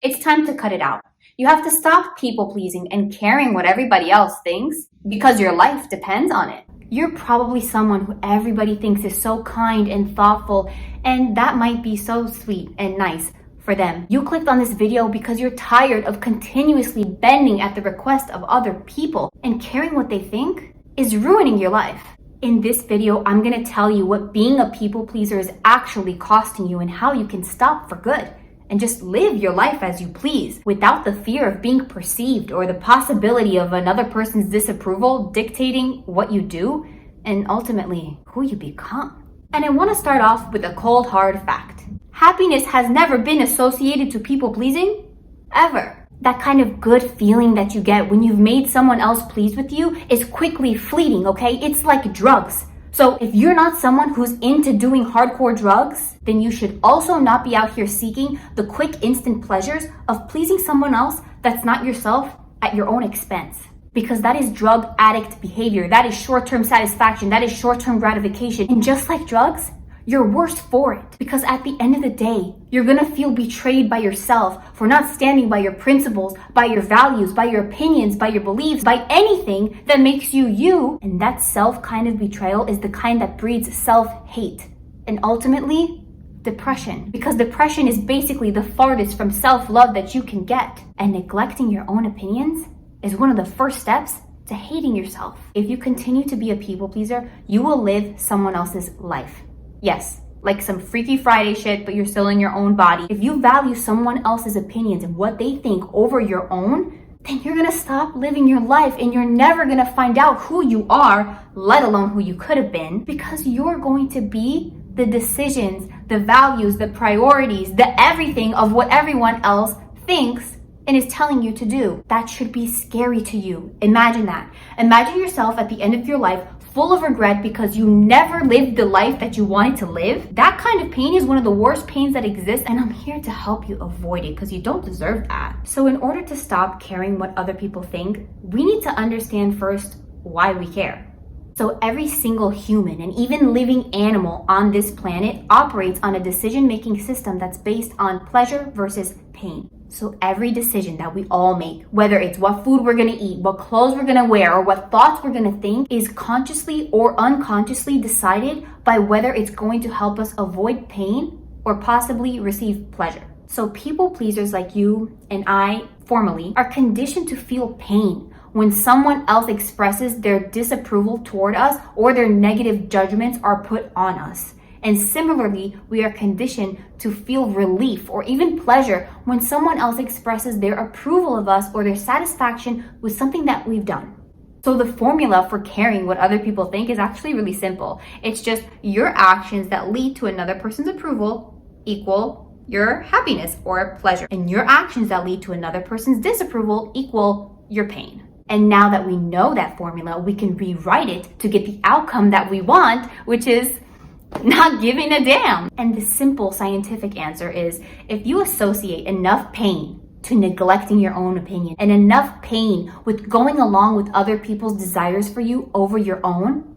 It's time to cut it out. You have to stop people pleasing and caring what everybody else thinks because your life depends on it. You're probably someone who everybody thinks is so kind and thoughtful, and that might be so sweet and nice for them. You clicked on this video because you're tired of continuously bending at the request of other people, and caring what they think is ruining your life. In this video, I'm gonna tell you what being a people pleaser is actually costing you and how you can stop for good and just live your life as you please without the fear of being perceived or the possibility of another person's disapproval dictating what you do and ultimately who you become. And I want to start off with a cold hard fact. Happiness has never been associated to people pleasing, ever. That kind of good feeling that you get when you've made someone else pleased with you is quickly fleeting, okay? It's like drugs. So if you're not someone who's into doing hardcore drugs, then you should also not be out here seeking the quick instant pleasures of pleasing someone else that's not yourself at your own expense. Because that is drug addict behavior. That is short-term satisfaction. That is short-term gratification. And just like drugs, you're worse for it. Because at the end of the day, you're gonna feel betrayed by yourself for not standing by your principles, by your values, by your opinions, by your beliefs, by anything that makes you you. And that self kind of betrayal is the kind that breeds self-hate. And ultimately, depression. Because depression is basically the farthest from self-love that you can get. And neglecting your own opinions is one of the first steps to hating yourself. If you continue to be a people pleaser, you will live someone else's life. Yes, like some Freaky Friday shit, but you're still in your own body. If you value someone else's opinions and what they think over your own, then you're gonna stop living your life and you're never gonna find out who you are, let alone who you could have been, because you're going to be the decisions, the values, the priorities, the everything of what everyone else thinks and is telling you to do. That should be scary to you. Imagine that. Imagine yourself at the end of your life full of regret because you never lived the life that you wanted to live. That kind of pain is one of the worst pains that exists, and I'm here to help you avoid it because you don't deserve that. So in order to stop caring what other people think, we need to understand first why we care. So every single human and even living animal on this planet operates on a decision-making system that's based on pleasure versus pain. So every decision that we all make, whether it's what food we're gonna eat, what clothes we're gonna wear, or what thoughts we're gonna think, is consciously or unconsciously decided by whether it's going to help us avoid pain or possibly receive pleasure. So people pleasers like you and I, formerly, are conditioned to feel pain when someone else expresses their disapproval toward us or their negative judgments are put on us. And similarly, we are conditioned to feel relief or even pleasure when someone else expresses their approval of us or their satisfaction with something that we've done. So the formula for caring what other people think is actually really simple. It's just your actions that lead to another person's approval equal your happiness or pleasure. And your actions that lead to another person's disapproval equal your pain. And now that we know that formula, we can rewrite it to get the outcome that we want, which is not giving a damn. And the simple scientific answer is if you associate enough pain to neglecting your own opinion and enough pain with going along with other people's desires for you over your own,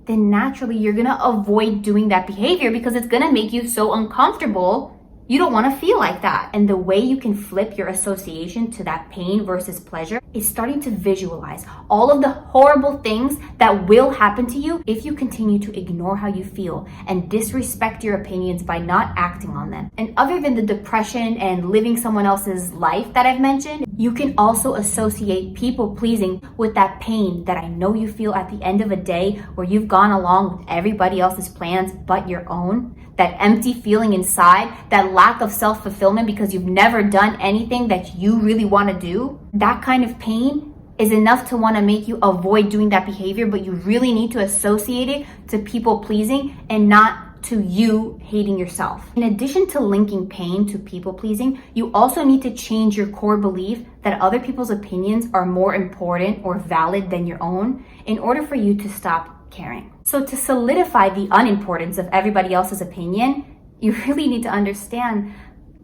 then naturally you're gonna avoid doing that behavior because it's gonna make you so uncomfortable. You don't want to feel like that. And the way you can flip your association to that pain versus pleasure is starting to visualize all of the horrible things that will happen to you if you continue to ignore how you feel and disrespect your opinions by not acting on them. And other than the depression and living someone else's life that I've mentioned, you can also associate people pleasing with that pain that I know you feel at the end of a day where you've gone along with everybody else's plans but your own. That empty feeling inside, that lack of self-fulfillment because you've never done anything that you really want to do. That kind of pain is enough to want to make you avoid doing that behavior, but you really need to associate it to people pleasing and not to you hating yourself. In addition to linking pain to people pleasing, you also need to change your core belief that other people's opinions are more important or valid than your own in order for you to stop caring. So to solidify the unimportance of everybody else's opinion, you really need to understand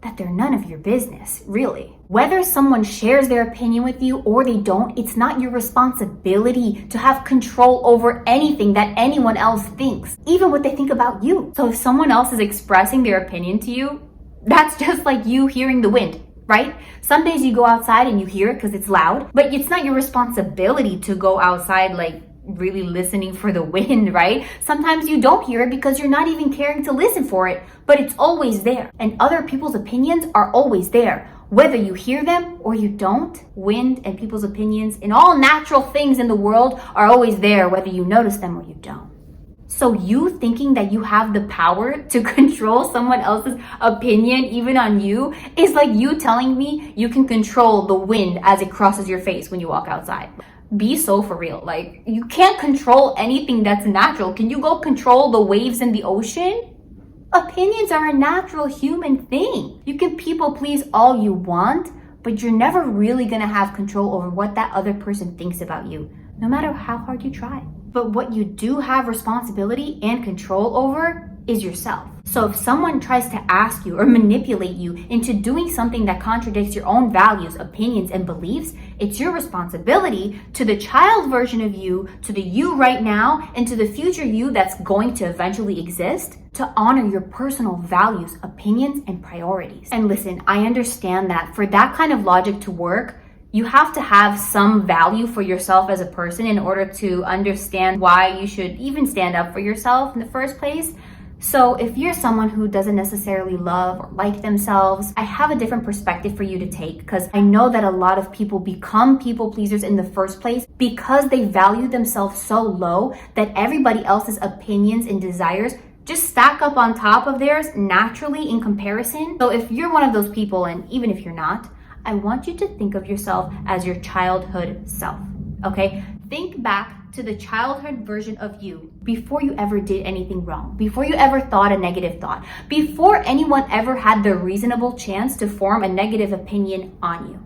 that they're none of your business, really. Whether someone shares their opinion with you or they don't, it's not your responsibility to have control over anything that anyone else thinks, even what they think about you. So if someone else is expressing their opinion to you, that's just like you hearing the wind. right? Some days you go outside and you hear it because it's loud, but it's not your responsibility to go outside like really listening for the wind, right? Sometimes you don't hear it because you're not even caring to listen for it, but it's always there. And other people's opinions are always there. Whether you hear them or you don't, wind and people's opinions and all natural things in the world are always there, whether you notice them or you don't. So you thinking that you have the power to control someone else's opinion, even on you, is like you telling me you can control the wind as it crosses your face when you walk outside. Be so for real. Like, you can't control anything that's natural. Can you go control the waves in the ocean? Opinions are a natural human thing. You can people please all you want, but you're never really gonna have control over what that other person thinks about you, no matter how hard you try. But what you do have responsibility and control over is yourself. So if someone tries to ask you or manipulate you into doing something that contradicts your own values, opinions, and beliefs, it's your responsibility to the child version of you, to the you right now, and to the future you that's going to eventually exist, to honor your personal values, opinions, and priorities. And listen, I understand that for that kind of logic to work, you have to have some value for yourself as a person in order to understand why you should even stand up for yourself in the first place. So if you're someone who doesn't necessarily love or like themselves, I have a different perspective for you to take, because I know that a lot of people become people pleasers in the first place because they value themselves so low that everybody else's opinions and desires just stack up on top of theirs naturally in comparison. So if you're one of those people, and even if you're not, I want you to think of yourself as your childhood self, okay? Think back to the childhood version of you before you ever did anything wrong, before you ever thought a negative thought, before anyone ever had the reasonable chance to form a negative opinion on you.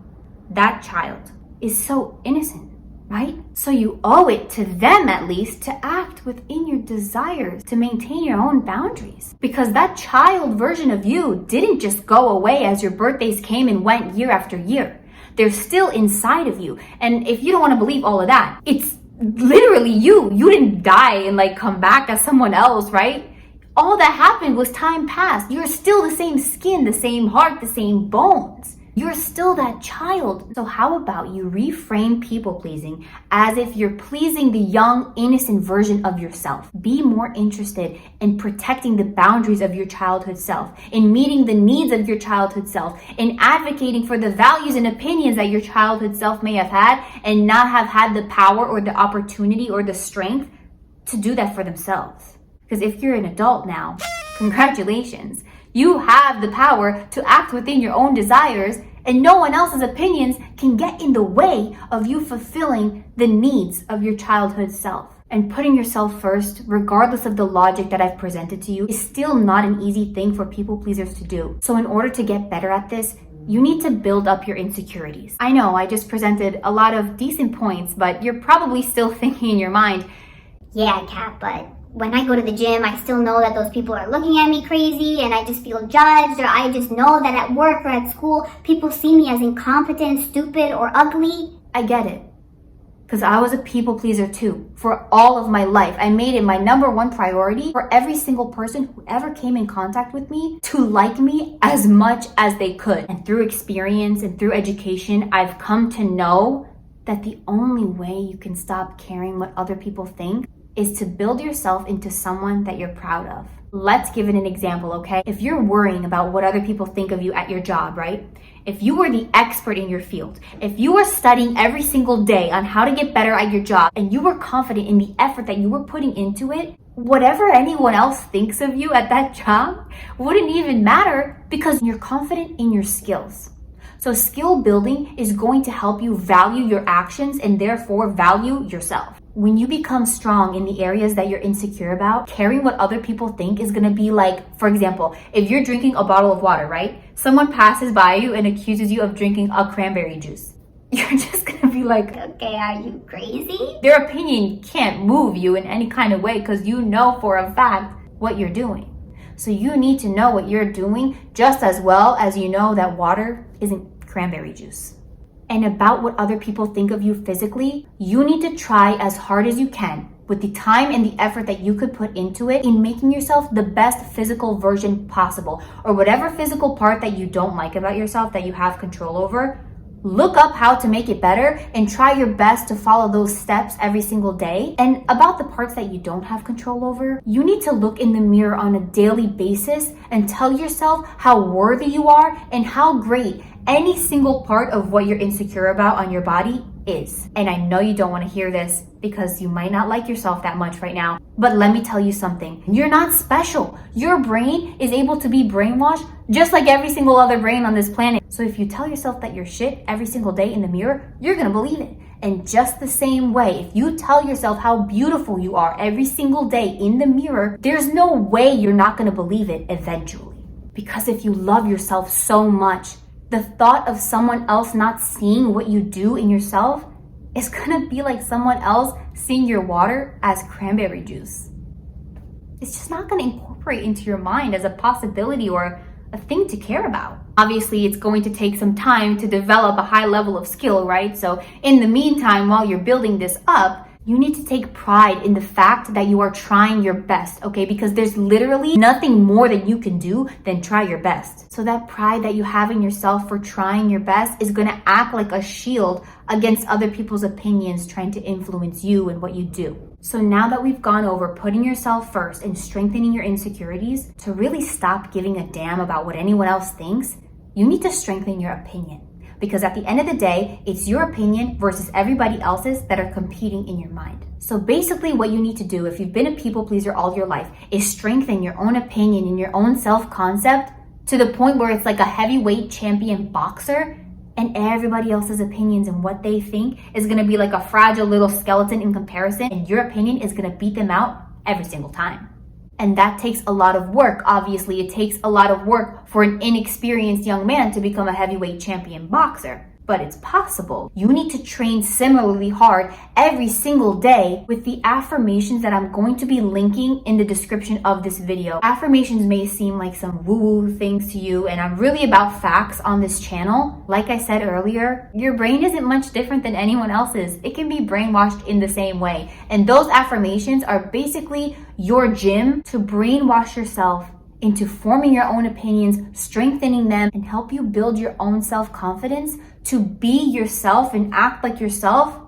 That child is so innocent, right? So you owe it to them at least to act within your desires, to maintain your own boundaries. Because that child version of you didn't just go away as your birthdays came and went year after year. They're still inside of you. And if you don't want to believe all of that, it's literally you. You didn't die and like come back as someone else, right? All that happened was time passed. You're still the same skin, the same heart, the same bones. You're still that child. So how about you reframe people pleasing as if you're pleasing the young, innocent version of yourself? Be more interested in protecting the boundaries of your childhood self, in meeting the needs of your childhood self, in advocating for the values and opinions that your childhood self may have had and not have had the power or the opportunity or the strength to do that for themselves. Because if you're an adult now, congratulations. You have the power to act within your own desires, and no one else's opinions can get in the way of you fulfilling the needs of your childhood self. And putting yourself first, regardless of the logic that I've presented to you, is still not an easy thing for people pleasers to do. So in order to get better at this, you need to build up your insecurities. I know I just presented a lot of decent points, but you're probably still thinking in your mind, yeah, Kat, but when I go to the gym, I still know that those people are looking at me crazy and I just feel judged, or I just know that at work or at school, people see me as incompetent, stupid, or ugly. I get it. Because I was a people pleaser too. For all of my life, I made it my number one priority for every single person who ever came in contact with me to like me as much as they could. And through experience and through education, I've come to know that the only way you can stop caring what other people think is to build yourself into someone that you're proud of. Let's give it an example, okay? If you're worrying about what other people think of you at your job, right? If you were the expert in your field, if you were studying every single day on how to get better at your job, and you were confident in the effort that you were putting into it, whatever anyone else thinks of you at that job wouldn't even matter because you're confident in your skills. So skill building is going to help you value your actions and therefore value yourself. When you become strong in the areas that you're insecure about, caring what other people think is gonna be like, for example, if you're drinking a bottle of water, right? Someone passes by you and accuses you of drinking a cranberry juice. You're just gonna be like, okay, are you crazy? Their opinion can't move you in any kind of way because you know for a fact what you're doing. So you need to know what you're doing just as well as you know that water isn't cranberry juice. And about what other people think of you physically, you need to try as hard as you can, with the time and the effort that you could put into it in making yourself the best physical version possible, or whatever physical part that you don't like about yourself that you have control over, look up how to make it better and try your best to follow those steps every single day. And about the parts that you don't have control over, you need to look in the mirror on a daily basis and tell yourself how worthy you are and how great any single part of what you're insecure about on your body is. And I know you don't want to hear this because you might not like yourself that much right now, but let me tell you something. You're not special. Your brain is able to be brainwashed just like every single other brain on this planet. So if you tell yourself that you're shit every single day in the mirror, you're gonna believe it. And just the same way, if you tell yourself how beautiful you are every single day in the mirror, there's no way you're not gonna believe it eventually. Because if you love yourself so much, the thought of someone else not seeing what you do in yourself is gonna be like someone else seeing your water as cranberry juice. It's just not gonna incorporate into your mind as a possibility or a thing to care about. Obviously, it's going to take some time to develop a high level of skill, right? So in the meantime, while you're building this up, you need to take pride in the fact that you are trying your best, okay? Because there's literally nothing more that you can do than try your best. So that pride that you have in yourself for trying your best is gonna act like a shield against other people's opinions trying to influence you and what you do. So now that we've gone over putting yourself first and strengthening your insecurities, to really stop giving a damn about what anyone else thinks, you need to strengthen your opinion. Because at the end of the day, it's your opinion versus everybody else's that are competing in your mind. So basically what you need to do if you've been a people pleaser all your life is strengthen your own opinion and your own self-concept to the point where it's like a heavyweight champion boxer, and everybody else's opinions and what they think is gonna be like a fragile little skeleton in comparison, and your opinion is gonna beat them out every single time. And that takes a lot of work. Obviously, it takes a lot of work for an inexperienced young man to become a heavyweight champion boxer. But it's possible. You need to train similarly hard every single day with the affirmations that I'm going to be linking in the description of this video. Affirmations may seem like some woo-woo things to you, and I'm really about facts on this channel. Like I said earlier, your brain isn't much different than anyone else's. It can be brainwashed in the same way. And those affirmations are basically your gym to brainwash yourself into forming your own opinions, strengthening them, and help you build your own self-confidence to be yourself and act like yourself,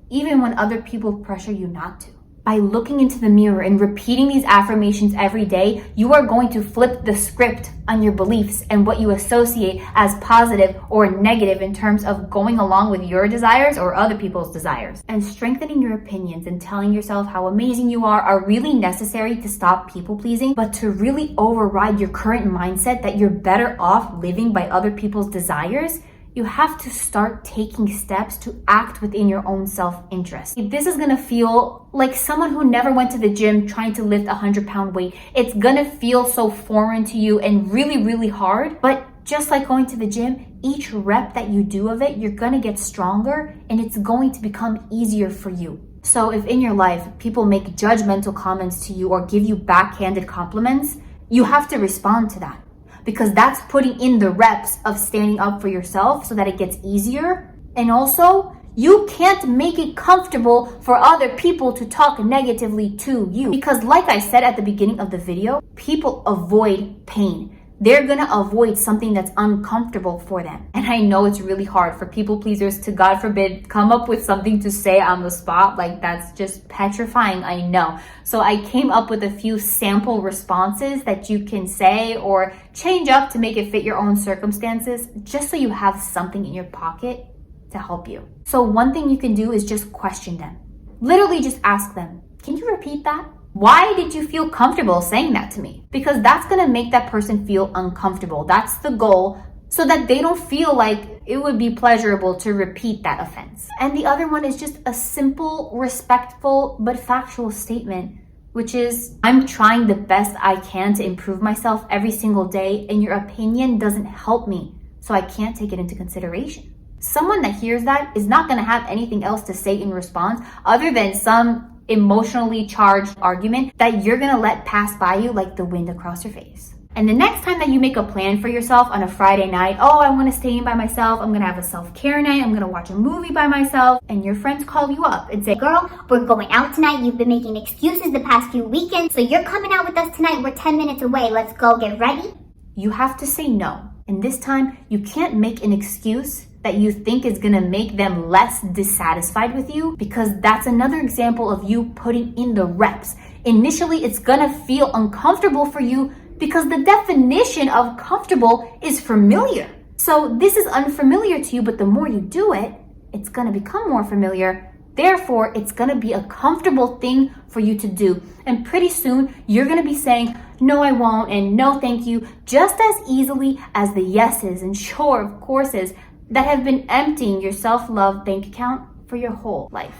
even when other people pressure you not to. By looking into the mirror and repeating these affirmations every day, you are going to flip the script on your beliefs and what you associate as positive or negative in terms of going along with your desires or other people's desires. And strengthening your opinions and telling yourself how amazing you are really necessary to stop people pleasing, but to really override your current mindset that you're better off living by other people's desires, you have to start taking steps to act within your own self-interest. If this is gonna feel like someone who never went to the gym trying to lift a 100-pound weight, it's gonna feel so foreign to you and really, really hard. But just like going to the gym, each rep that you do of it, you're gonna get stronger and it's going to become easier for you. So if in your life, people make judgmental comments to you or give you backhanded compliments, you have to respond to that. Because that's putting in the reps of standing up for yourself so that it gets easier. And also, you can't make it comfortable for other people to talk negatively to you. Because like I said at the beginning of the video, people avoid pain. They're gonna avoid something that's uncomfortable for them. And I know it's really hard for people pleasers to, God forbid, come up with something to say on the spot. Like, that's just petrifying, I know. So I came up with a few sample responses that you can say or change up to make it fit your own circumstances, just so you have something in your pocket to help you. So one thing you can do is just question them. Literally just ask them, can you repeat that? Why did you feel comfortable saying that to me? Because that's gonna make that person feel uncomfortable. That's the goal, so that they don't feel like it would be pleasurable to repeat that offense. And the other one is just a simple, respectful, but factual statement, which is, I'm trying the best I can to improve myself every single day, and your opinion doesn't help me, so I can't take it into consideration. Someone that hears that is not gonna have anything else to say in response other than some emotionally charged argument that you're gonna let pass by you like the wind across your face. And the next time that you make a plan for yourself on a Friday night, oh, I want to stay in by myself, I'm going to have a self-care night, I'm going to watch a movie by myself, and your friends call you up and say, girl, we're going out tonight. You've been making excuses the past few weekends, so you're coming out with us tonight. We're 10 minutes away. Let's go, get ready. You have to say no. And this time, you can't make an excuse that you think is gonna make them less dissatisfied with you, because that's another example of you putting in the reps. Initially, it's gonna feel uncomfortable for you because the definition of comfortable is familiar. So this is unfamiliar to you, but the more you do it, it's gonna become more familiar. Therefore, it's gonna be a comfortable thing for you to do. And pretty soon, you're gonna be saying, no, I won't, and no, thank you, just as easily as the yeses and sure, of courses that have been emptying your self-love bank account for your whole life.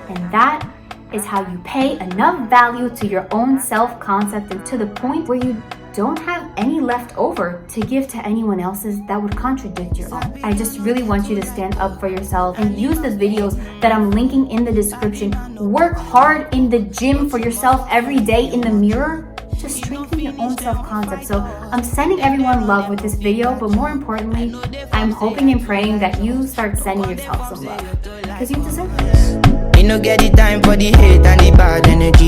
And that is how you pay enough value to your own self-concept, and to the point where you don't have any left over to give to anyone else's that would contradict your own. I just really want you to stand up for yourself and use the videos that I'm linking in the description. Work hard in the gym for yourself every day in the mirror to strengthen your own self-concept. So I'm sending everyone love with this video, but more importantly, I'm hoping and praying that you start sending yourself some love, because you deserve it. Ain't no get the time for the hate and the bad energy.